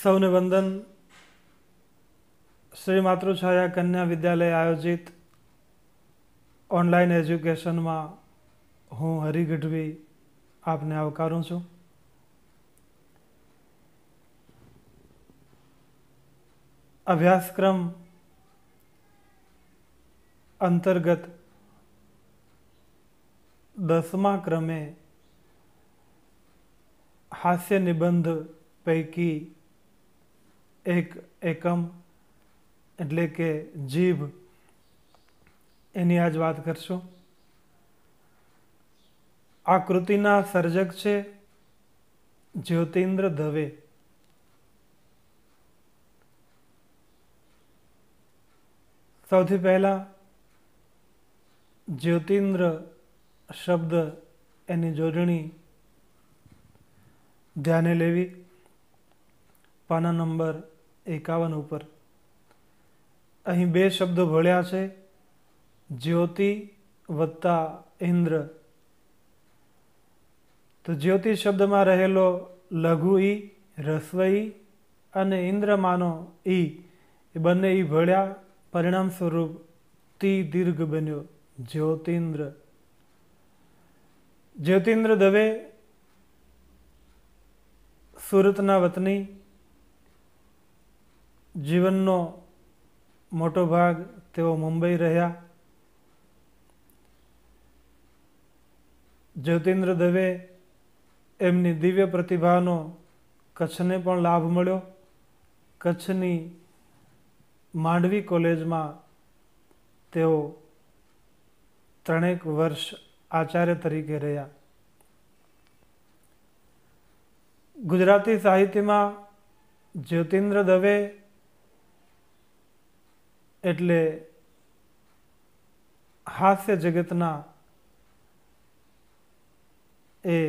સૌને વંદન। શ્રી માતૃછાયા કન્યા વિદ્યાલય આયોજિત ઓનલાઈન એજ્યુકેશનમાં હું હરી ગઢવી આપને આવકારું છું। અભ્યાસક્રમ અંતર્ગત 10મા ક્રમે હાસ્ય નિબંધ પૈકી એક એકમ એટલે કે જીભ એની આજ વાત કરશું। આ કૃતિના સર્જક છે જ્યોતિન્દ્ર દવે। સૌથી પહેલા જ્યોતિન્દ્ર શબ્દ એની જોડણી ધ્યાને લેવી। પાના નંબર 51 ઉપર અહીં બે શબ્દો ભળ્યા છે, જ્યોતિ વત્તા ઇન્દ્ર। તો જ્યોતિ શબ્દમાં રહેલો લઘુ ઈ, રસ્વ ઈ અને ઇન્દ્રમાનો ઈ એ બંને ઈ ભળ્યા, પરિણામ સ્વરૂપ તી દીર્ઘ બન્યો, જ્યોતિન્દ્ર। જ્યોતિન્દ્ર દવે સુરતના વતની, જીવનનો મોટો ભાગ તેઓ મુંબઈ રહ્યા। જ્યોતિન્દ્ર દવે એમની દિવ્ય પ્રતિભાનો કચ્છને પણ લાભ મળ્યો। કચ્છની માંડવી કોલેજમાં તેઓ 3 વર્ષ આચાર્ય તરીકે રહ્યા। ગુજરાતી સાહિત્યમાં જ્યોતિન્દ્ર દવે એટલે હાસ્ય જગતના એ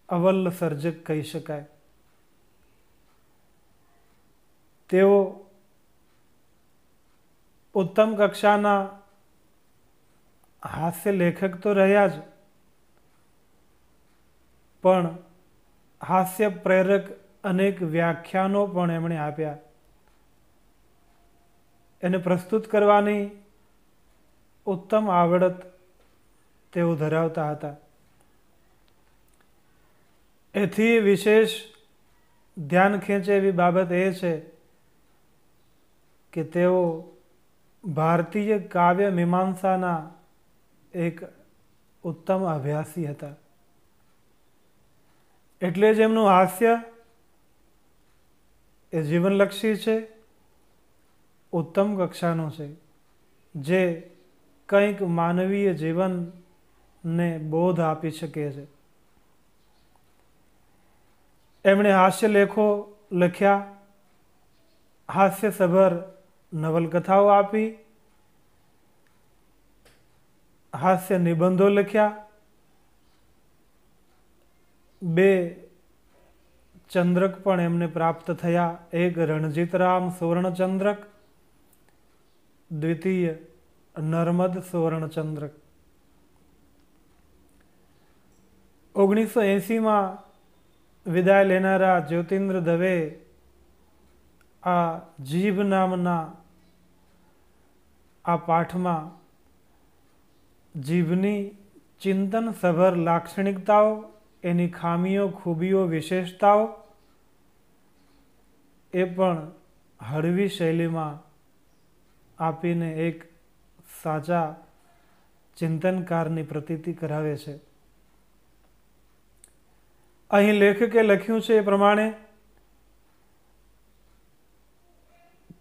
અવલ્લ સર્જક કહી શકાય। તેઓ ઉત્તમ કક્ષાના હાસ્ય લેખક તો રહ્યા જ, પણ હાસ્ય પ્રેરક અનેક વ્યાખ્યાનો પણ એમણે આપ્યા। એને પ્રસ્તુત કરવાની ઉત્તમ આવડત તેઓ ધરાવતા હતા। એથી વિશેષ ધ્યાન ખેંચે એવી બાબત એ છે કે તેઓ ભારતીય કાવ્ય મીમાંસાના એક ઉત્તમ અભ્યાસી હતા। એટલે જ એમનું હાસ્ય એ જીવનલક્ષી છે, ઉત્તમ કક્ષાનું છે, જે કંઈક માનવીય જીવનને બોધ આપી શકે છે। એમણે હાસ્ય લેખો લખ્યા, હાસ્યસભર નવલકથાઓ આપી, હાસ્ય નિબંધો લખ્યા, 2 ચંદ્રક પણ એમને પ્રાપ્ત થયા। એક રણજીતરામ સુવર્ણચંદ્રક, દ્વિતીય નર્મદ સુવર્ણચંદ્રક। 1980માં વિદાય લેનારા જ્યોતિન્દ્ર દવે આ જીભ નામના આ પાઠમાં જીભની ચિંતન સભર લાક્ષણિકતાઓ, એની ખામીઓ, ખૂબીઓ, વિશેષતાઓ એ પણ હળવી શૈલીમાં આપીને એક સાચા ચિંતનકારની પ્રતીતિ કરાવે છે। અહીં લેખકે લખ્યું છે એ પ્રમાણે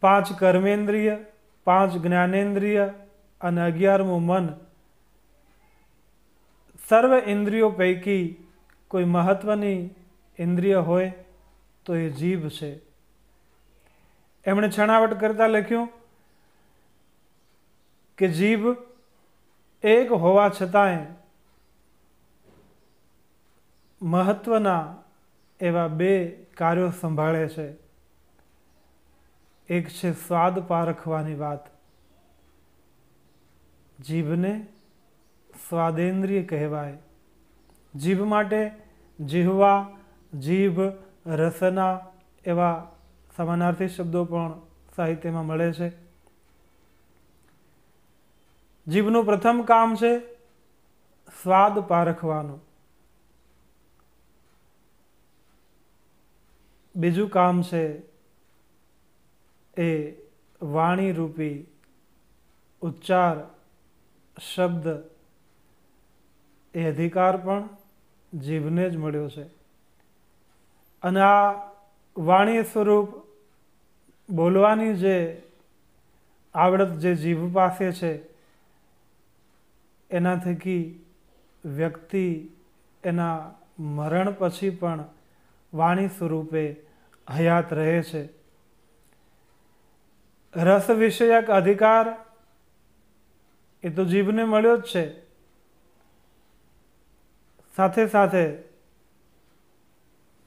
5 કર્મેન્દ્રિય, 5 જ્ઞાનેન્દ્રિય અને 11મું મન, સર્વ ઇન્દ્રિયો પૈકી કોઈ મહત્વની ઇન્દ્રિય હોય તો એ જીભ છે। એમણે છણાવટ કરતા લખ્યું કે જીભ એક હોવા છતાંય મહત્વના એવા 2 કાર્યો સંભાળે છે। એક છે સ્વાદ પારખવાની વાત, જીભને સ્વાદેન્દ્રિય કહેવાય। જીભ માટે જીહવા, જીભ, રસના એવા સમાનાર્થી શબ્દો પણ સાહિત્યમાં મળે છે. જીભનું પ્રથમ કામ છે સ્વાદ પારખવાનું. બીજું કામ છે એ વાણી રૂપી ઉચ્ચાર શબ્દ એ અધિકાર પણ જીભને જ મળ્યો છે. અને આ વાણી સ્વરૂપ બોલવાની જે આવડત જે જીભ પાસે છે એના થકી વ્યક્તિ એના મરણ પછી પણ વાણી સ્વરૂપે હયાત રહે છે. રસ વિષયક અધિકાર એ તો જીભને મળ્યો જ છે. સાથે સાથે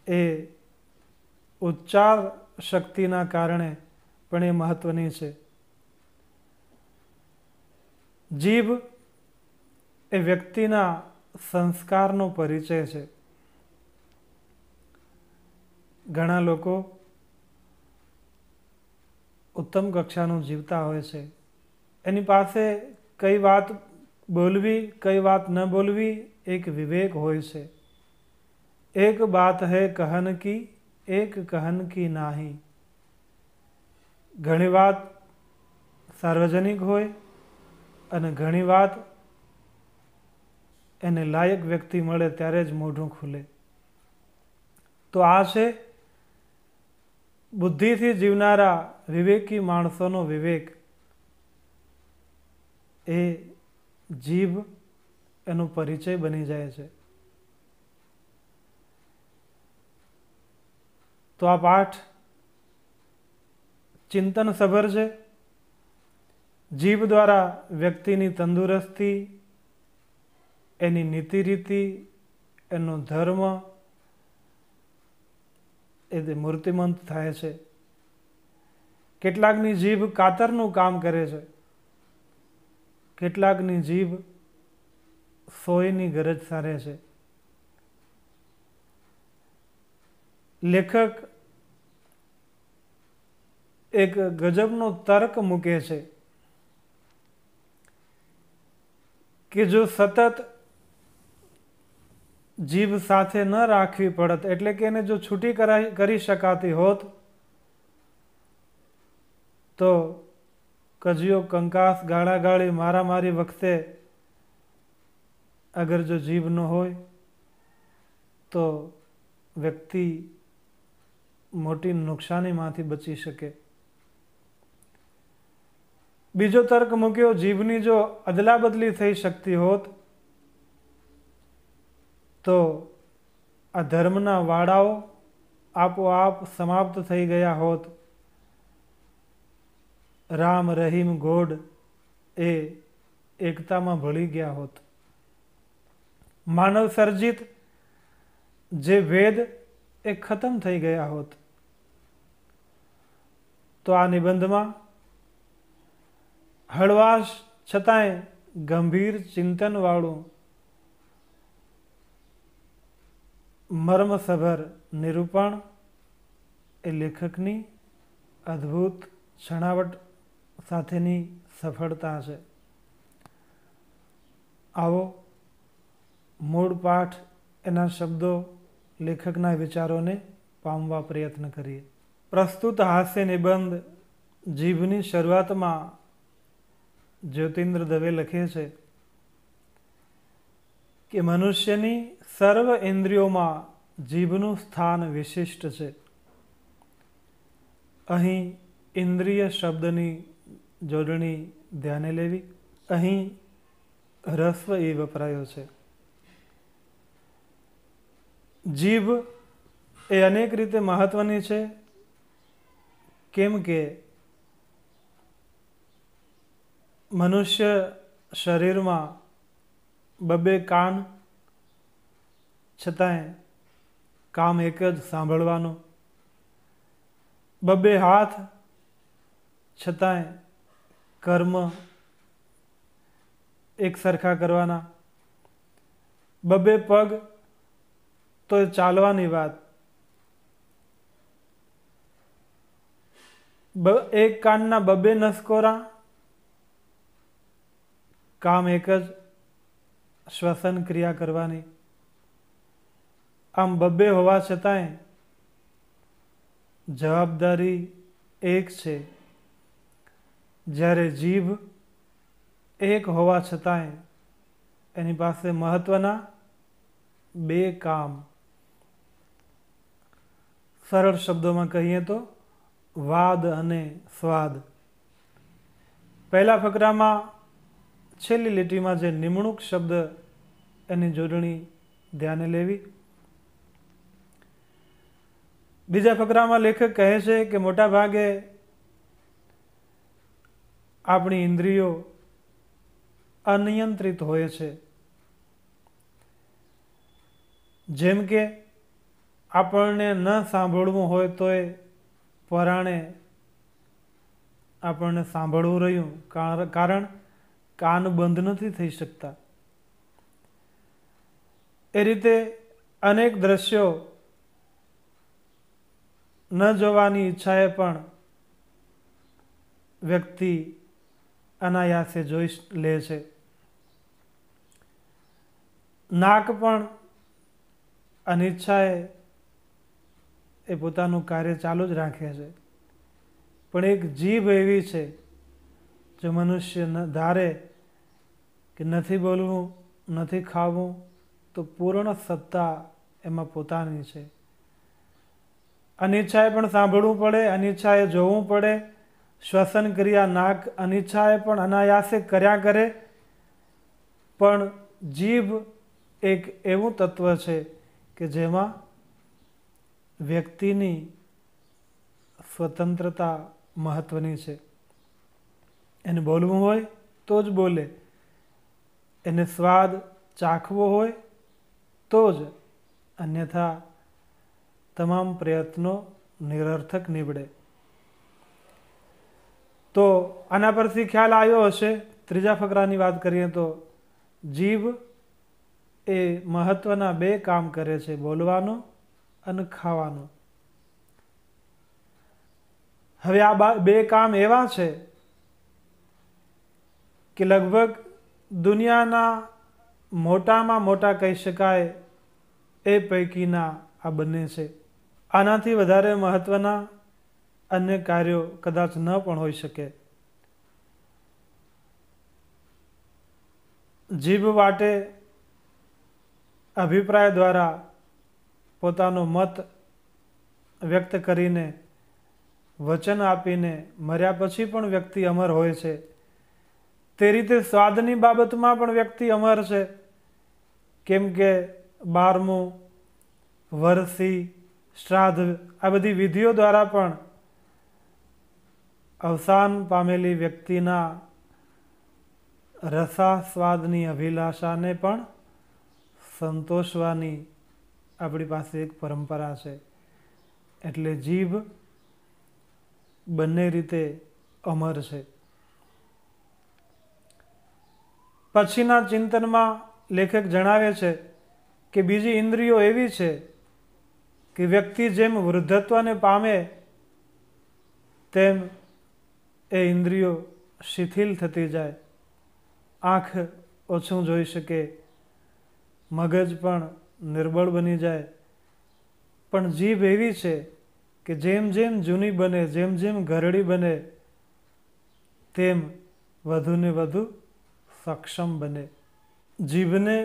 એ ઉચ્ચાર શક્તિના કારણે પણ એ મહત્વની છે. જીભ એ વ્યક્તિના સંસ્કારનો પરિચય છે. ઘણા લોકો ઉત્તમ કક્ષાનું જીવતા હોય છે. એની પાસે કઈ વાત બોલવી કઈ વાત ન બોલવી એક વિવેક હોય છે. એક બાત હૈ કહન કી એક કહન કી નાહી. ઘણી વાત સાર્વજનિક હોય અને ઘણી વાત એને લાયક વ્યક્તિ મળે ત્યારે જ મોઢું ખુલે. તો આ છે બુદ્ધિથી જીવનારા વિવેકી માણસોનો વિવેક. એ જીભ એનો પરિચય બની જાય છે. તો આ પાઠ ચિંતન સભર છે. જીભ દ્વારા વ્યક્તિની તંદુરસ્તી, એની નીતિ રીતિ, એનો ધર્મ એ મૂર્તિમંત થાય છે. કેટલાકની જીભ કાતરનું કામ કરે છે. કેટલાકની જીભ સોયની ગરજ સારે છે. લેખક એક ગજબનો તર્ક મૂકે છે કે જો સતત જીભ સાથે ન રાખવી પડત, એટલે કે એને જો છૂટી કરી શકાતી હોત તો કજિયો કંકાસ ગાળાગાળી મારામારી વખતે અગર જો જીભ ન હોય તો વ્યક્તિ મોટી નુકસાનીમાંથી બચી શકે. બીજો તર્ક મૂક્યો, જીભની જો અદલા બદલી થઈ શકતી હોત તો આ ધર્મના વાડાઓ આપોઆપ સમાપ્ત થઈ ગયા હોત. રામ રહીમ ગોડ એ એકતામાં ભળી ગયા હોત. માનવ સર્જિત જે વેદ એ ખતમ થઈ ગયા હોત. તો આ નિબંધમાં હળવાશ છતાંય ગંભીર ચિંતનવાળું મર્મસભર નિરૂપણ એ લેખકની અદ્ભુત છણાવટ સાથેની સફળતા છે. આવો મૂળ પાઠ, એના શબ્દો, લેખકના વિચારોને પામવા પ્રયત્ન કરીએ. પ્રસ્તુત હાસ્ય નિબંધ જીભની શરૂઆતમાં જ્યોતિન્દ્ર દવે લખે છે કે મનુષ્યની સર્વ ઇન્દ્રિયોમાં જીભનું સ્થાન વિશિષ્ટ છે. અહીં ઇન્દ્રિય શબ્દની જોડણી ધ્યાને લેવી. અહીં હ્રસ્વ એ વપરાયો છે. જીભ એ અનેક રીતે મહત્વની છે. કેમ કે મનુષ્ય શરીરમાં બબે કાન છતાંય કામ એક જ સાંભળવાનું, બબે હાથ છતાંય કર્મ એક સરખા કરવાના, બબે પગ તો એ ચાલવાની વાત, એક કાનના બબે નસકોરા, કામ એક જ, શ્વસન ક્રિયા કરવાની. આમ બબે હોવા છતાંય જવાબદારી એક છે. જ્યારે જીભ એક હોવા છતાંય એની પાસે મહત્વના બે કામ. સરળ શબ્દોમાં કહીએ તો વાદ અને સ્વાદ. પહેલા ફકરામાં છેલ્લી લીટીમાં જે નિમણૂક શબ્દ એની જોડણી ધ્યાને લેવી. બીજા ફકરામાં લેખક કહે છે કે મોટા ભાગે આપણી ઇન્દ્રિયો અનિયંત્રિત હોય છે. જેમ કે આપણને ન સાંભળવું હોય તોય પરાણે આપણને સાંભળવું રહ્યું, કારણ કાન બંધ નથી થઈ શકતા. એ રીતે અનેક દ્રશ્યો ન જોવાની ઈચ્છાએ પણ વ્યક્તિ અનાયાસે જોઈ લે છે. નાક પણ અનિચ્છાએ એ પોતાનું કાર્ય ચાલુ જ રાખે છે. પણ એક જીભ એવી છે, જો મનુષ્ય ધારે કે નથી બોલવું, નથી ખાવું, તો પૂર્ણ સત્તા એમાં પોતાની છે. અનિચ્છાએ પણ સાંભળવું પડે, અનિચ્છાએ જોવું પડે. શ્વસન ક્રિયા નાક અનિચ્છાએ પણ અનાયાસે કર્યા કરે. પણ જીભ એક એવું તત્વ છે કે જેમાં વ્યક્તિની સ્વતંત્રતા મહત્વની છે. એને બોલવું હોય તો જ બોલે, એને સ્વાદ ચાખવો હોય તો જ, અન્યથા તમામ પ્રયત્નો નિરર્થક નીવડે. તો આના પરથી ખ્યાલ આવ્યો હશે. ત્રીજા ફકરાની વાત કરીએ તો જીભ એ મહત્વના બે કામ કરે છે, બોલવાનું અને ખાવાનું. હવે આ બે કામ એવા છે કે લગભગ દુનિયાના મોટામાં મોટા કહી શકાય એ પૈકીના આ બંને છે. આનાથી વધારે મહત્વના અન્ય કાર્યો કદાચ ન પણ હોઈ શકે. જીભ વાટે અભિપ્રાય દ્વારા પોતાનો મત વ્યક્ત કરીને, વચન આપીને મર્યા પછી પણ વ્યક્તિ અમર હોય છે. તે રીતે સ્વાદની બાબતમાં પણ વ્યક્તિ અમર છે. કેમ કે 12મું, વરસી, શ્રાદ્ધ આ બધી વિધિઓ દ્વારા પણ અવસાન પામેલી વ્યક્તિના રસાસ્વાદની અભિલાષાને પણ સંતોષવાની આપણી પાસે એક પરંપરા છે. એટલે જીભ બંને રીતે અમર છે. પછીના ચિંતનમાં લેખક જણાવે છે કે બીજી ઇન્દ્રિયો એવી છે કે વ્યક્તિ જેમ વૃદ્ધત્વને પામે તેમ એ ઇન્દ્રિયો શિથિલ થતી જાય. આંખ ઓછું જોઈ શકે, મગજ પણ નિર્બળ બની જાય. પણ જીભ એવી છે કે જેમ જેમ જૂની બને, જેમ જેમ ઘરડી બને, તેમ વધુને વધુ સક્ષમ બને. જીભને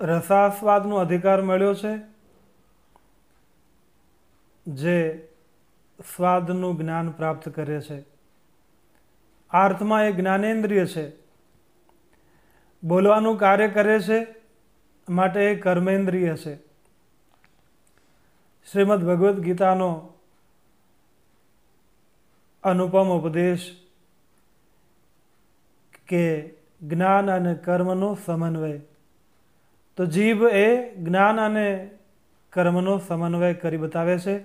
રસાસ્વાદનો અધિકાર મળ્યો છે, જે સ્વાદનું જ્ઞાન પ્રાપ્ત કરે છે. આ અર્થમાં એ જ્ઞાનેન્દ્રિય છે. બોલવાનું કાર્ય કરે છે માટે એ કર્મેન્દ્રિય છે. શ્રીમદ ભગવદ્ ગીતાનો અનુપમ ઉપદેશ કે જ્ઞાન અને કર્મનો સમન્વય. તો જીભ એ જ્ઞાન અને કર્મનો સમન્વય કરી બતાવે છે.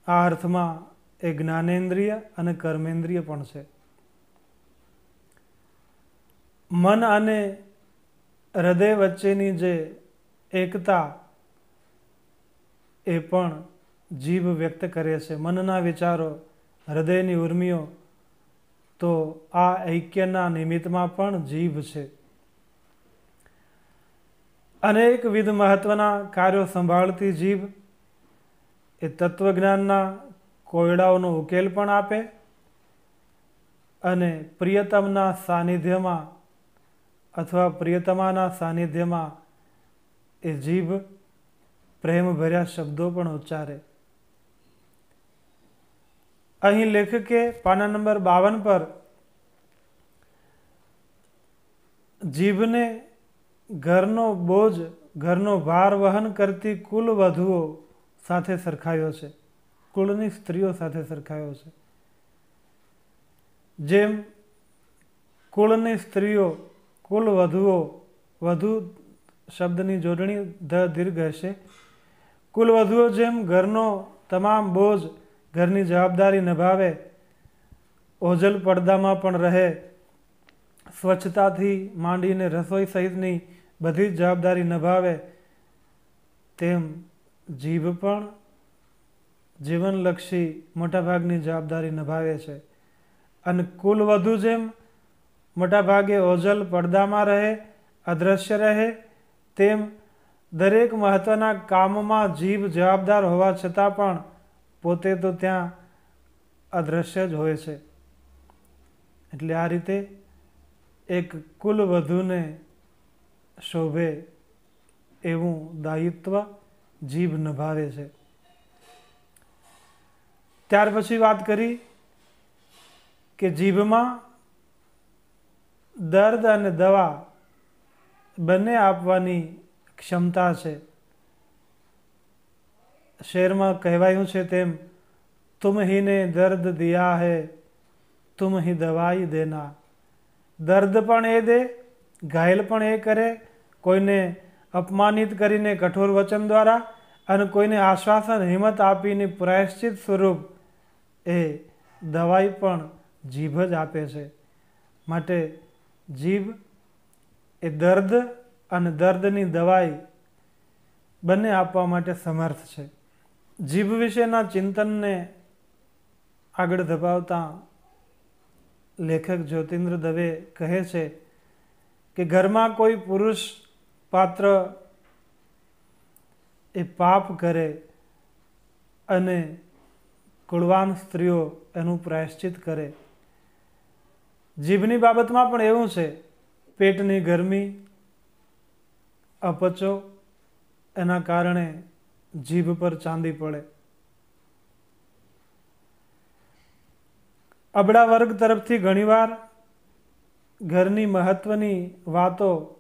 આ અર્થમાં એ જ્ઞાનેન્દ્રિય અને કર્મેન્દ્રિય પણ છે. મન અને હૃદય વચ્ચેની જે એકતા એ પણ જીભ વ્યક્ત કરે છે, મનના વિચારો, હૃદયની ઉર્મિઓ. તો આ ઐક્યના નિમિત્તમાં પણ જીભ છે. અનેકવિધ મહત્વના કાર્યો સંભાળતી જીભ એ તત્વજ્ઞાનના કોયડાઓનો ઉકેલ પણ આપે અને પ્રિયતમના સાનિધ્યમાં અથવા પ્રિયતમાના સાનિધ્યમાં એ જીભ પ્રેમભર્યા શબ્દો પણ ઉચ્ચારે. અહીં લેખકે પાના નંબર 52 પર જીભને ઘરનો બોજ, ઘરનો ભાર વહન કરતી કુલ વધુઓ સાથે સરખાયો છે, કુળની સ્ત્રીઓ સાથે સરખાયો છે. જેમ કુળની સ્ત્રીઓ, કુલ વધુઓ, વધુ શબ્દની જોડણી ધ દીર્ઘ હશે. કુલ વધુઓ જેમ ઘરનો તમામ બોજ, ઘરની જવાબદારી નિભાવે, ઓઝલ પડદામાં પણ રહે, સ્વચ્છતાથી માંડીને રસોઈ સહિતની બધી જ જવાબદારી નિભાવે, તેમ જીભ પણ જીવનલક્ષી મોટાભાગની જવાબદારી નિભાવે છે. અને કુલ વધુ જેમ મોટાભાગે ઓઝલ પડદામાં રહે, અદ્રશ્ય રહે, તેમ દરેક મહત્વના કામમાં જીભ જવાબદાર હોવા છતાં પણ પોતે તો ત્યાં અદ્રશ્ય જ હોય છે. એટલે આ રીતે એક કુલ વધુને શોભે એવું દાયિત્વ જીભ નિભાવે છે. ત્યાર પછી વાત કરી કે જીભમાં દર્દ અને દવા બંને આપવાની ક્ષમતા છે. શેરમાં કહેવાયું છે તેમ, તુમ હી ને દર્દ દિયા હૈ, તુમ હી દવાઈ દેના. દર્દ પણ એ દે, ઘાયલ પણ એ કરે, કોઈને અપમાનિત કરીને કઠોર વચન દ્વારા અને કોઈને આશ્વાસન હિંમત આપીને પ્રાયશ્ચિત સ્વરૂપ એ દવાઈ પણ જીભ જ આપે છે. માટે જીભ એ દર્દ અને દર્દની દવાઈ બંને આપવા માટે સમર્થ છે. જીભ વિશેના ચિંતનને આગળ ધપાવતા લેખક જ્યોતિન્દ્ર દવે કહે છે કે ઘરમાં કોઈ પુરુષ પાત્ર એ પાપ કરે અને કુળવાન સ્ત્રીઓ એનું પ્રાયશ્ચિત કરે. જીભની બાબતમાં પણ એવું છે. પેટની ગરમી, અપચો, એના કારણે જીભ પર ચાંદી પડે. અબળા વર્ગ તરફથી ઘણીવાર ઘરની મહત્વની વાતો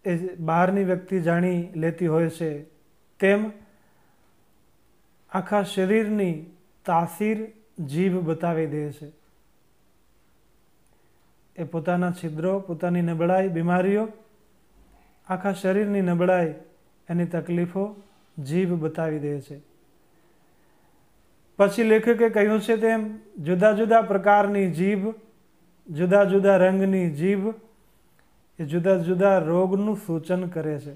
એ બહારની વ્યક્તિ જાણી લેતી હોય છે, તેમ આખા શરીરની તાસીર જીભ બતાવી દે છે. એ પોતાના છિદ્રો, પોતાની નબળાઈ, બીમારીઓ, આખા શરીરની નબળાઈ, એની તકલીફો જીભ બતાવી દે છે. પછી લેખકે કહ્યું છે તેમ જુદા જુદા પ્રકારની જીભ, જુદા જુદા રંગની જીભ એ જુદા જુદા રોગનું સૂચન કરે છે.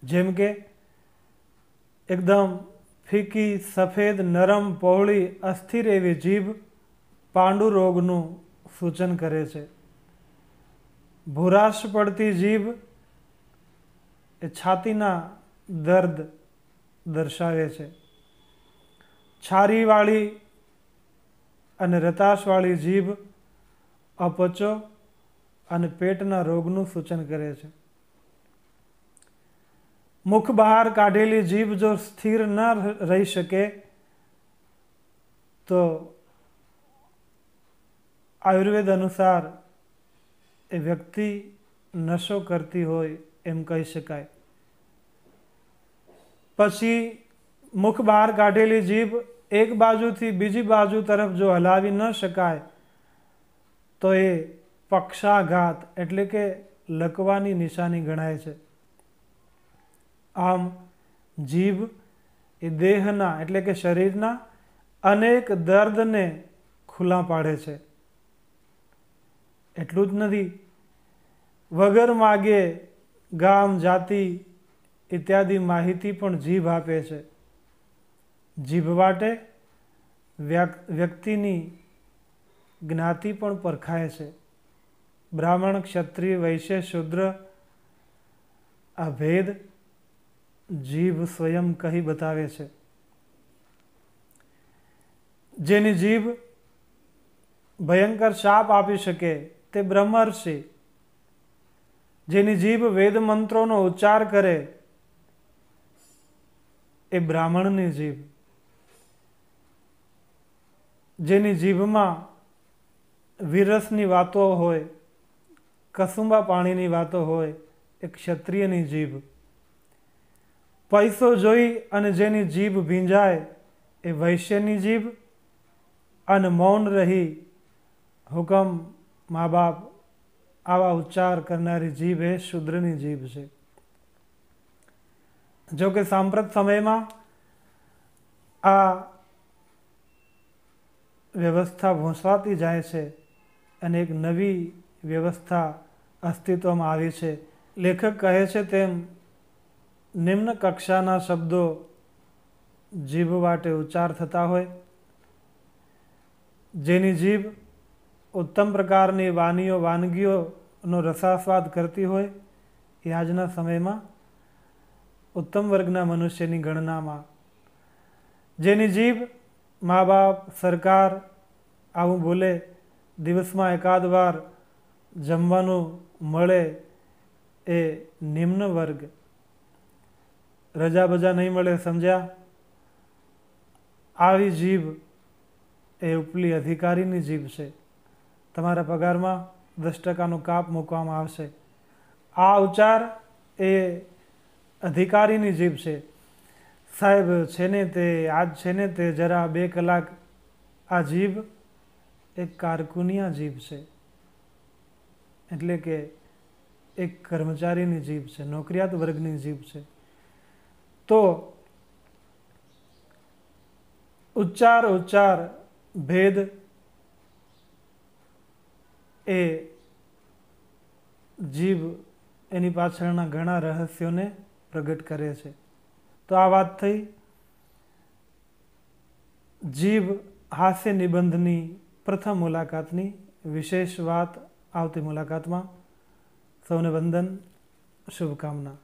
જેમ કે એકદમ ફીકી, સફેદ, નરમ, પહોળી, અસ્થિર એવી જીભ પાંડુ રોગનું સૂચન કરે છે. ભૂરાશ પડતી જીભ એ છાતીના દર્દ દર્શાવે છે. છારીવાળી અને રતાશવાળી જીભ અપચો અને પેટના રોગનું સૂચન કરે છે. મુખ બહાર કાઢેલી જીભ જો સ્થિર ન રહી શકે તો આયુર્વેદ અનુસાર એ વ્યક્તિ નશો કરતી હોય એમ કહી શકાય. પછી મુખ બહાર કાઢેલી જીભ એક બાજુથી બીજી બાજુ તરફ જો હલાવી ન શકાય તો એ પક્ષાઘાત એટલે કે લકવાની નિશાની ગણાય છે. આમ જીભ એ દેહના એટલે કે શરીરના અનેક દર્દને ખુલ્લા પાડે છે. એટલું જ નથી, વગર માગે ગામ, જાતિ ઇત્યાદિ માહિતી પણ જીભ આપે છે. જીભ વાટે વ્યક્તિની જ્ઞાતિ પણ પરખાય છે. બ્રાહ્મણ, ક્ષત્રિય, વૈશ્ય, શૂદ્ર આ ભેદ જીભ સ્વયં કહી બતાવે છે. જેની જીભ ભયંકર શાપ આપી શકે તે બ્રહ્મર્ષિ. જેની જીભ વેદ મંત્રોનો ઉચ્ચાર કરે એ બ્રાહ્મણની જીભ. જેની જીભમાં વિરસની વાતો હોય, કસુંબા પાણીની વાતો હોય એ ક્ષત્રિયની જીભ. પૈસો જોઈ અને જેની જીભ ભીંજાય એ વૈશ્યની જીભ. અને મૌન રહી હુકમ, મા બાપ આવા ઉચ્ચાર કરનારી જીભ એ શૂદ્રની જીભ છે. જો કે સાંપ્રત સમયમાં આ વ્યવસ્થા ભૂંસવાતી જાય છે અને એક નવી વ્યવસ્થા અસ્તિત્વમાં આવી છે. લેખક કહે છે તેમ નિમ્ન કક્ષાના શબ્દો જીભ વાટે ઉચ્ચાર થતા હોય. જેની જીભ ઉત્તમ પ્રકારની વાનગીઓનો રસાસ્વાદ કરતી હોય એ આજના સમયમાં ઉત્તમ વર્ગના મનુષ્યની ગણનામાં. જેની જીભ મા બાપ, સરકાર આવું બોલે, દિવસમાં એકાદ વાર જમવાનું મળે એ નિમ્ન વર્ગ. રજા બજા નહીં મળે સમજ્યા. આવી જીભ એ ઉપલી અધિકારીની જીભ છે. તમારા પગારમાં 10% કાપ મૂકવામાં આવશે. આ ઉચ્ચાર એ અધિકારીની જીભ છે. સાહેબ છે ને તે આજ છે ને તે જરા 2 કલાક. આ જીભ એક કારકુનિયા જીભ છે. એટલે કે એક કર્મચારીની જીભ છે, નોકરિયાત વર્ગની જીભ છે. તો ઉચ્ચાર ભેદ એ જીભ એની પાછળના ઘણા રહસ્યોને પ્રગટ કરે છે. તો આ વાત થઈ જીભ હાસ્ય નિબંધની પ્રથમ મુલાકાતની. વિશેષ વાત આવતી મુલાકાતમાં. સૌને વંદન, શુભકામના.